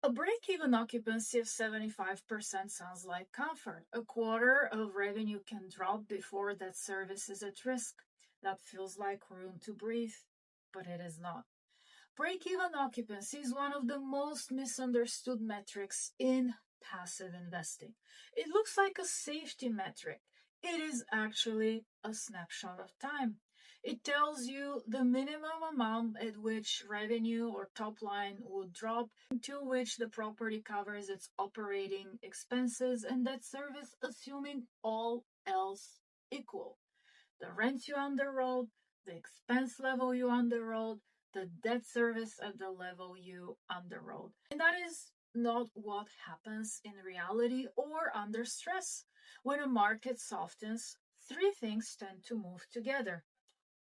A break-even occupancy of 75% sounds like comfort. A quarter of revenue can drop before that service is at risk. That feels like room to breathe, but it is not. Break-even occupancy is one of the most misunderstood metrics in passive investing. It looks like a safety metric. It is actually a snapshot of time. It tells you the minimum amount at which revenue or top line would drop until which the property covers its operating expenses and debt service, assuming all else equal. The rent you underwrote, the expense level you underwrote, the debt service at the level you underwrote. And that is not what happens in reality or under stress. When a market softens, three things tend to move together.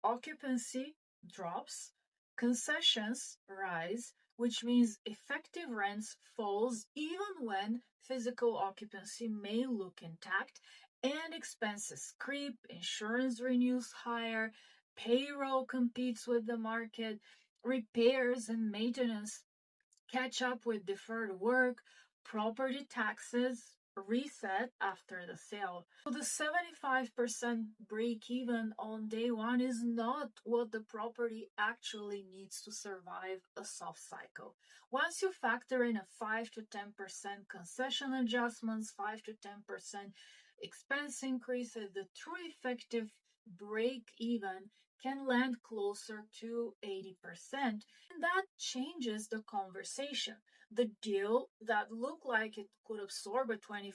Occupancy drops, concessions rise, which means effective rents falls even when physical occupancy may look intact, and expenses creep, insurance renews higher, payroll competes with the market, repairs and maintenance catch up with deferred work, property taxes reset after the sale. So the 75% break even on day one is not what the property actually needs to survive a soft cycle. Once you factor in a 5 to 10% concession adjustments, 5 to 10% expense increases, the true effective break even can land closer to 80%. And that changes the conversation. The deal that looked like it could absorb a 25%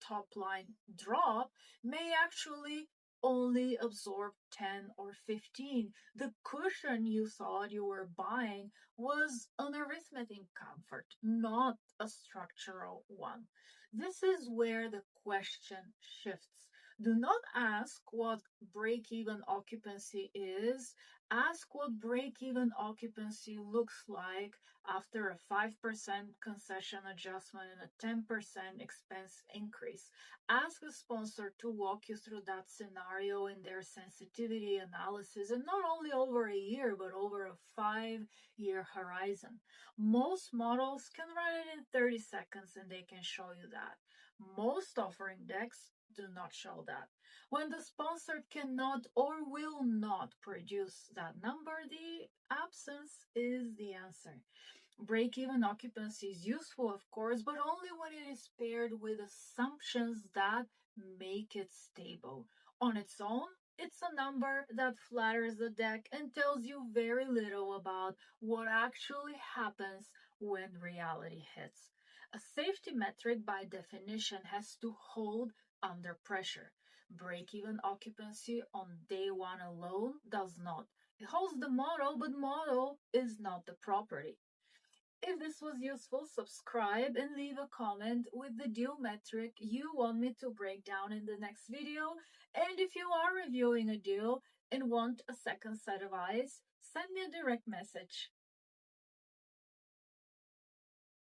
top line drop may actually only absorb 10 or 15. The cushion you thought you were buying was an arithmetic comfort, not a structural one. This is where the question shifts. Do not ask what break even occupancy is. Ask what break even occupancy looks like after a 5% concession adjustment and a 10% expense increase. Ask a sponsor to walk you through that scenario in their sensitivity analysis, and not only over a year, but over a 5-year horizon. Most models can run it in 30 seconds and they can show you that. Most offering decks do not show that. When the sponsor cannot or will not produce that number, the absence is the answer. Break even occupancy is useful, of course, but only when it is paired with assumptions that make it stable. On its own, it's a number that flatters the deck and tells you very little about what actually happens when reality hits. A safety metric, by definition, has to hold under pressure. Break even occupancy on day one alone does not. It holds the model, but model is not the property. If this was useful, subscribe and leave a comment with the deal metric you want me to break down in the next video. And if you are reviewing a deal and want a second set of eyes, send me a direct message.